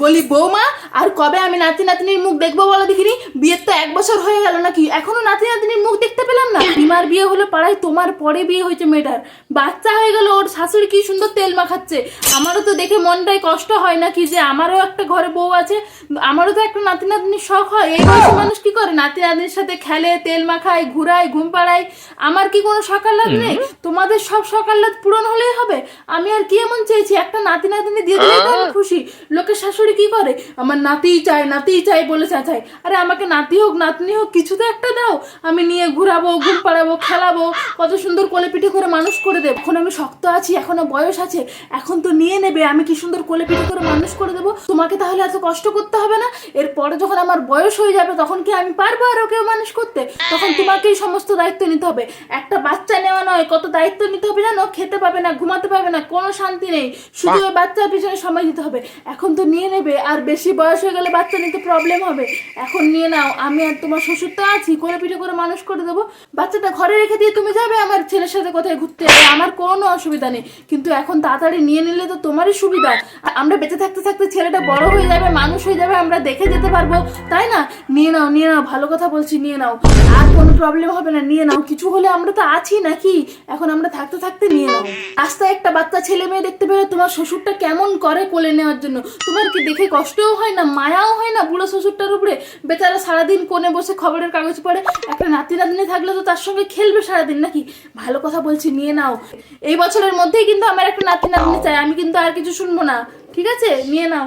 বলি বৌমা, আর কবে আমি নাতি নাতনির মুখ দেখবো বলো দেখিনি? বিয়ের তো 1 বছর হয়ে গেল নাকি, এখনো নাতি নাতনির মুখ দেখতে পেলাম না। তোমার বিয়ে হলো পাড়ায়, তোমার পরে বিয়ে হয়েছে মেয়েটার, বাচ্চা হয়ে গেল, ওর শাশুড়ি কি সুন্দর তেল মাখাচ্ছে। আমারও তো দেখে মনটাই কষ্ট হয় নাকি যে আমারও একটা ঘরে বউ আছে, আমারও তো একটা নাতি নাতনির শখ হয়। এই বয়সী মানুষ কি করে? নাতি নাতনির সাথে খেলে, তেল মাখায়, ঘুরায়, ঘুম পাড়ায়। আমার কি কোনো সকাল্লাদ নেই? তোমাদের সব সকাল্লাদ পূরণ হলেই হবে। আমি আর কি এমন চেয়েছি? একটা নাতি নাতনি দিয়ে দিলে তো আমি খুশি। লোকের শাশুড়ি কি করে? আমার নাতিই চাই, নাতিই চাই বলে চাচাই। আরে আমাকে নাতি হোক নাতনি হোক কিছু তো একটা দাও, আমি নিয়ে ঘুরাবো, ঘুম পাড়াবো, খেলাবো, কত সুন্দর কোলে পিঠে করে মানুষ করে দেবো। এখন আমি শক্ত আছি, এখনো বয়স আছে, এখন তো নিয়ে নেবে, আমি কি সুন্দর কোলে পিঠে করে মানুষ করে দেবো। তোমাকে তাহলে এত কষ্ট করতে হবে না। এরপরে যখন আমার বয়স হয়ে যাবে তখন কি আমি পারবো আর ওকেও মানুষ করতে? তখন তোমাকেই সমস্ত দায়িত্ব নিতে হবে। একটা বাচ্চা নেওয়া নয়, কত দায়িত্ব নিতে হবে জানো? খেতে পাবে না, ঘুমাতে পাবে না, কোনো শান্তি নেই, শুধু ওই বাচ্চার পিছনে সময় দিতে হবে। এখন তো নিয়ে নেবে, আর বেশি বয়স হয়ে গেলে বাচ্চা নিতে প্রবলেম হবে। এখন নিয়ে নাও, আমি আর তোমার শ্বশুর তো আছি, কোলে পিঠে করে মানুষ করে দেবো। বাচ্চাটা ঘরে রেখে দিয়ে তুমি যাবে আমার ছেলের সাথে কোথায় ঘুরতে, আমার কোনো অসুবিধা নেই। কিন্তু এখন তাড়াতাড়ি নিয়ে নিলে তো তোমারই সুবিধা। আমরা বেঁচে থাকতে থাকতে ছেলেটা বড় হয়ে যাবে, মানুষ হয়ে যাবে, আমরা দেখে যেতে পারবো, তাই না? নিয়ে নাও, নিয়ে নাও, ভালো কথা বলছি, নিয়ে নাও, আর কোনো প্রবলেম হবে না, নিয়ে নাও। কিছু হলে আমরা তো আছি নাকি, এখন আমরা থাকতে থাকতে নিয়ে নাও। রাস্তায় একটা বাচ্চা ছেলে মেয়ে দেখতে পেলে তোমার শ্বশুরটা কেমন করে কোলে নেওয়ার জন্য, তোমার কি দেখে কষ্টও হয় না, মায়াও হয় না বুড়ো শ্বশুরটার উপরে? বেচারা সারাদিন কোণে বসে খবরের কাগজ পড়ে, একটা নাতি নাতনি থাকলে তো তার সঙ্গে খেলবে সারাদিন নাকি? ভালো কথা বলছি, নিয়ে নাও। এই বছরের মধ্যেই কিন্তু আমার একটা নাতি নাতনি চাই, আমি কিন্তু আর কিছু শুনবো না, ঠিক আছে? নিয়ে নাও।